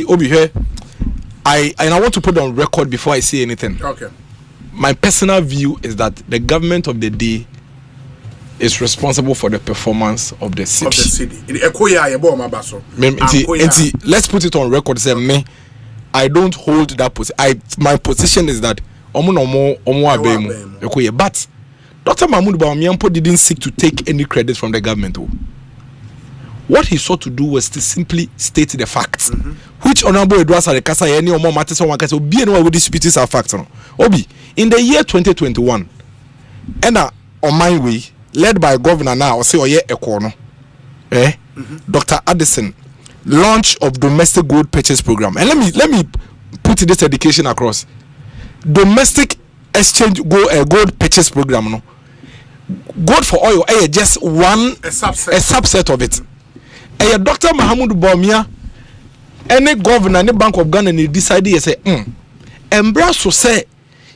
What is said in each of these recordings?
Obi here, I want to put on record before I say anything. Okay. My personal view is that the government of the day is responsible for the performance of the city. Let's put it on record. Say me, I don't hold that position. My position is that but Dr. Mahmoud Bawumia didn't seek to take any credit from the government. What he sought to do was to simply state the facts, which Honorable Edwasa Rekasa any or more matters on one case will be anywhere with disputes are facts. Obi, in the year 2021, and on my way, led by Governor now, or say Oye Ekono, Dr. Addison, launch of domestic gold purchase program. And let me put this education across. Domestic exchange gold purchase program, no. Gold for oil, just a subset of it. Dr. Mahmoud Bawumia, any governor, any Bank of Ghana, and decided say, embrace so say,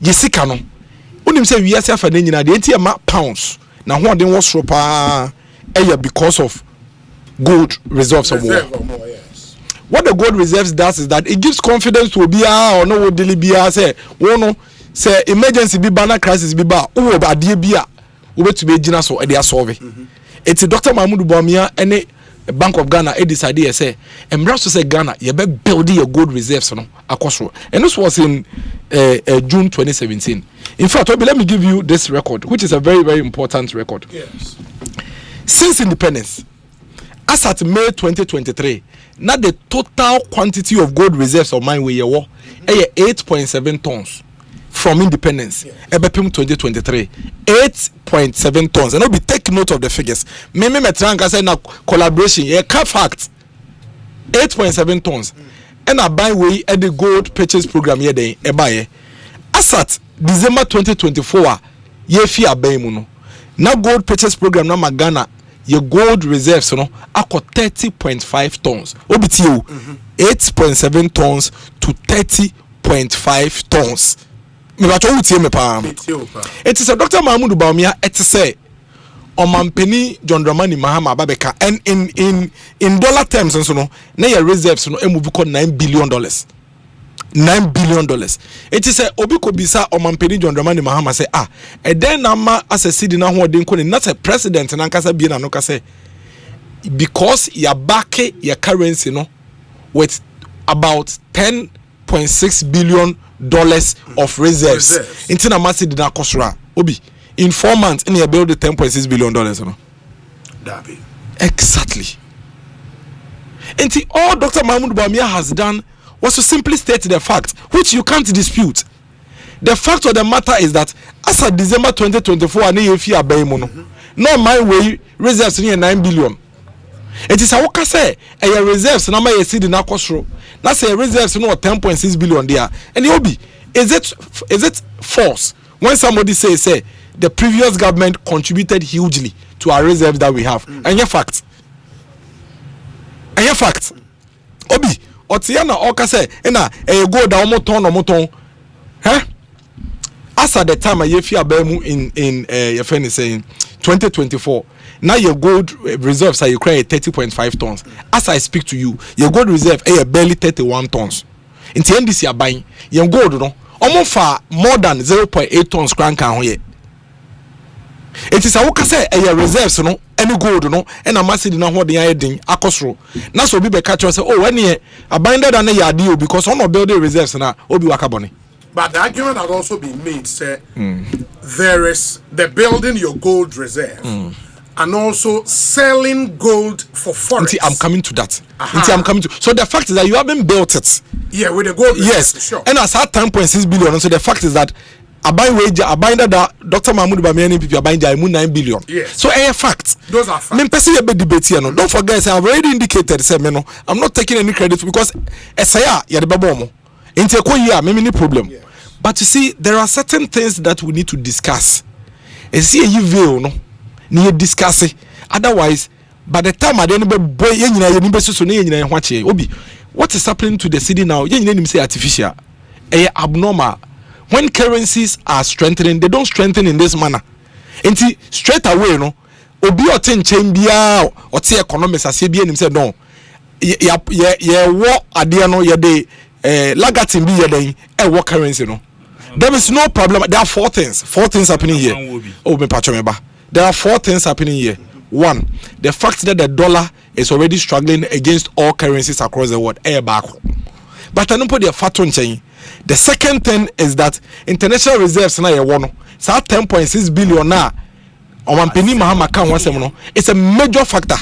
Jessica no. Unim say we are for the ATM pounds. Now what they was proper because of gold reserves of war. What the gold reserves does is that it gives confidence to be or no what daily be say, no say emergency be banner crisis be ba, oh adie bia, ube to be jina so they are solving. It's Dr. Mahmoud Bawumia any Bank of Ghana decided say embrace to say Ghana you be building your gold reserves no akosro. And this was in June 2017. In fact, let me give you this record, which is a very, very important record. Yes. Since independence, as at May 2023, now the total quantity of gold reserves of mine we 8.7 tons from independence. EBPM 2023, 8.7 tons. And I'll be taking note of the figures. Maybe Metranka say now collaboration. Fact, 8.7 tons. And I buy way at the gold purchase program here. They buy. As at December 2024, ye fi abemu no. Now gold purchase program na Ghana your gold reserves no akọ 30.5 tons. Obitio 8.7 tons to 30.5 tons. Me ba cho utie me pa. It is a Dr. Mahmoud Bawumia et say Omampeni John Dramani Mahama Babeka, and in dollar terms and so no na your reserves no move $9 billion. $9 billion. It is a Obiko Bisa or Mampeni John Dramani Mahama say, and then Nama as a city now, not a president and Ankasa Bien and Okase because you're back your currency no with about $10.6 billion of reserves. Intina Masi did not cost Obi in 4 months in your build the $10.6 billion. No? Exactly. And all Dr. Mahmoud Bawumia has done was to simply state the fact, which you can't dispute. The fact of the matter is that as of December 2024, no my way reserves near 9 billion. It is a waka say a reserves number you see the nakosro. That's a reserves no 10.6 billion there. And you'll be is it false when somebody say the previous government contributed hugely to our reserves that we have? And your fact. Obi Otiana Oka say, go down moton. As at the time I feel in your friend is saying 2024. Now your gold reserves are you create 30.5 tons. As I speak to you, your gold reserve are barely 31 tons. In the NDC are buying your gold no almost far more than 0.8 tons crank on here. It is a worker say a reserves no any gold no and a massive na what the heading akosro. Na so be catch say oh when here a binder than a deal because on of building reserves na obi wakaboni. But the argument had also been made say there is the building your gold reserve and also selling gold for forex. I'm coming to that. So the fact is that you haven't built it. Yeah, with the gold reserve. Yes, sure. And as at 10.6 billion. So the fact is that a binder that Dr. Mahmoud Bawumia NPP a binder 9 billion. Yes. So a fact. Those are facts. Me person a bit debate here no. Don't forget I've already indicated say me no. I'm not taking any credit because esaya ya de babomo. Inte ko here me any problem. Yes. But you see there are certain things that we need to discuss. And see you veil no. Ni discuss it. Otherwise by the time I don't boy you need so no obi what is happening to the city now? You need say artificial. Abnormal. When currencies are strengthening, they don't strengthen in this manner. And straight away, no, obi otin chain bia or economics as he said no. what adiano ye de lagatin be ye what currency no. There is no problem. There are four things happening here. Oh, me patch me ba. There are four things happening here. One, the fact that the dollar is already struggling against all currencies across the world. Back. But I don't put the fat on chain. The second thing is that international reserves na ye wono. So 10.6 billion na Omampini Mahama kan wasemono. It's a major factor.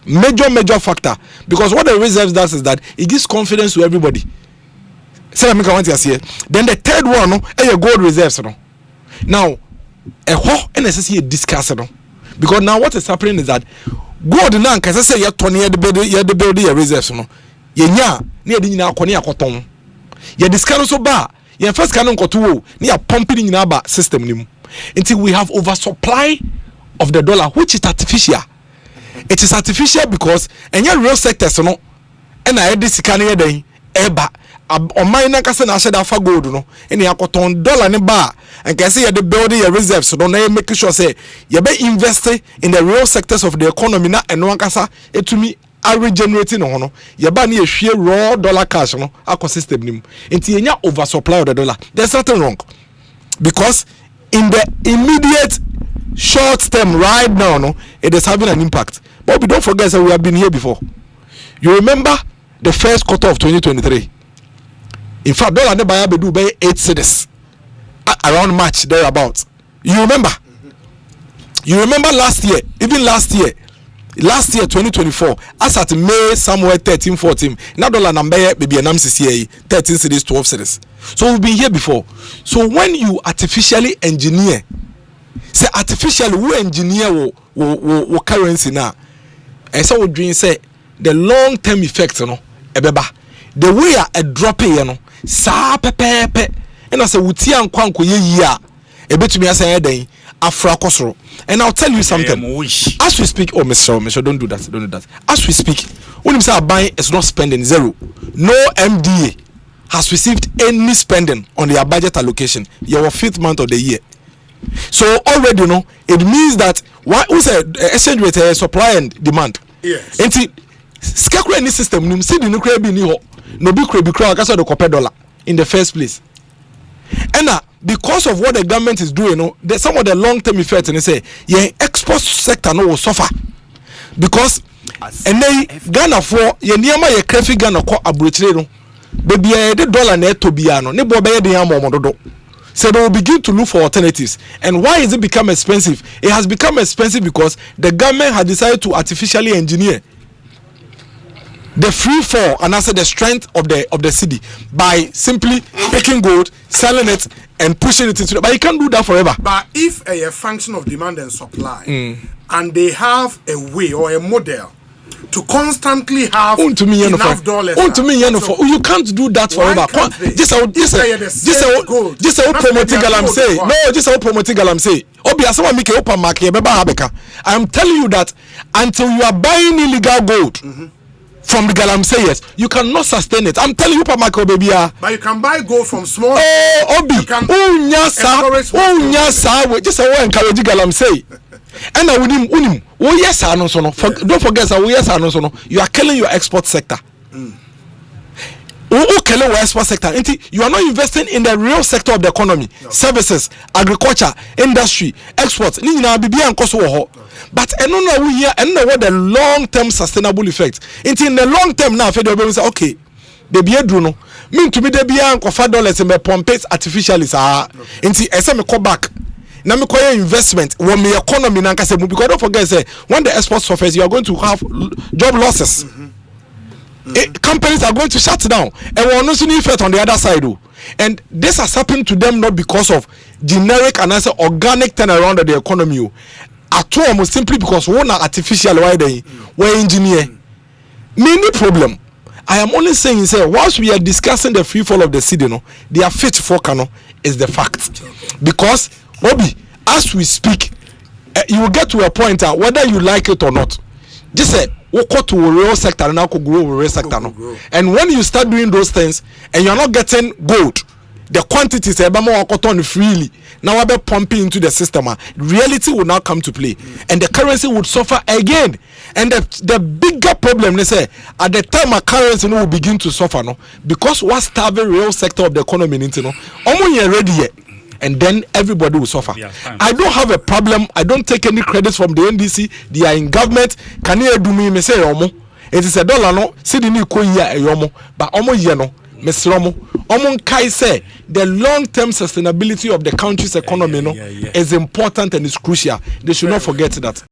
Major factor. Because what the reserves does is that it gives confidence to everybody. Then the third one no gold reserves no. Now necessary discuss no. Because now what is happening is that gold now can say you turn the build your reserves no. Yenya near the nyina akone akoton. Ye discuss so ba ye first canon koto near pumping in our system nim. Until we have oversupply of the dollar, which is artificial. It is artificial because any real sectors no and I had this can then eba on my nakasa na sheda fa gold no any akoton dollar ne ba and can say the building your reserves so don't make sure say you be invest in the real sectors of the economy na and no kasa etumi are regenerating no you ba na ehwie raw dollar cash no akọ system nim enti enya oversupply of the dollar. There's nothing wrong because in the immediate short term right now no it is having an impact. But we don't forget that we have been here before. You remember the first quarter of 2023. In fact, dollar ne buy do by 8 cedis around March thereabouts. You remember? You remember last year, even last year 2024, as at May somewhere 13, 14. Now dollar number maybe an MCCA 13 cedis, 12 cedis. So we've been here before. So when you artificially engineer, say artificially we engineer wo currency now. And so we dream say the long term effects no ebeba the way a drop you know sa pepepe and I say wuti ankwanko ye a ebetumi asa den afra kosoro. And I'll tell you something as we speak. Oh Mr. don't do that as we speak when you say buying is not spending zero, no MDA has received any spending on their budget allocation your 5th month of the year. So already no, it means that why we say exchange rate supply and demand. Yes. And scarcity any system no see the nuclear be ni ho no be kra kasa the copper dollar in the first place. And because of what the government is doing, no, there's some of the long term effects and they say export sector no will suffer because and then Ghana for ye niama ye krefi Ghana ko abrochire no baby the dollar na to bia no ne bo be dey amomododo. So they will begin to look for alternatives. And why is it become expensive? It has become expensive because the government has decided to artificially engineer the free fall and also the strength of the city by simply taking gold, selling it, and pushing it into the. But you can't do that forever. But if a function of demand and supply, and they have a way or a model to constantly have enough dollars. You can't do that forever. Just promoting galamsey. No, just promoting galamsey. I am telling you that until you are buying illegal gold from the galamseyers, you cannot sustain it. I'm telling you, Pamako baby. But you can buy gold from small. Obi. Just encourage galamsey. And now unim oh yes no so no don't forget that yes no so no you are killing your export sector. Killing your export sector. You are not investing in the real sector of the economy. No. Services, agriculture, industry, exports. Ni na bibia nkoso wo ho. But I don't know here and know what the long term sustainable effect. In the long term now fe dey say okay the be edru no mean to me dey bia nkofa dollars me pompes artificially sa. Inti ese me call back. Now me call investment when me economy na nkase because don't forget say when the export suffers you are going to have job losses. Companies are going to shut down and we're not seeing effect on the other side. And this has happened to them not because of generic and also organic turnaround of the economy at all, simply because one are artificial why they were engineer. Many problem. I am only saying say whilst we are discussing the free fall of the city, no, their fit for Kano is the fact. Because Obi, as we speak, you will get to a point whether you like it or not. Just say we go to a real sector now could grow real sector no. And when you start doing those things and you're not getting gold, the quantities ebama wakoton freely now we be pumping into the system, reality will now come to play, and the currency would suffer again. And the bigger problem, they say, at the time a currency will begin to suffer, no, because what's starving real sector of the economy, no, ready yet. And then everybody will suffer. I don't have a problem. I don't take any credits from the NDC. They are in government. Can you do me say omo? It is $1 no. See the new ko year yomo, but omo year no. Mr. Omo kai say the long-term sustainability of the country's economy no is important and is crucial. They should not forget that.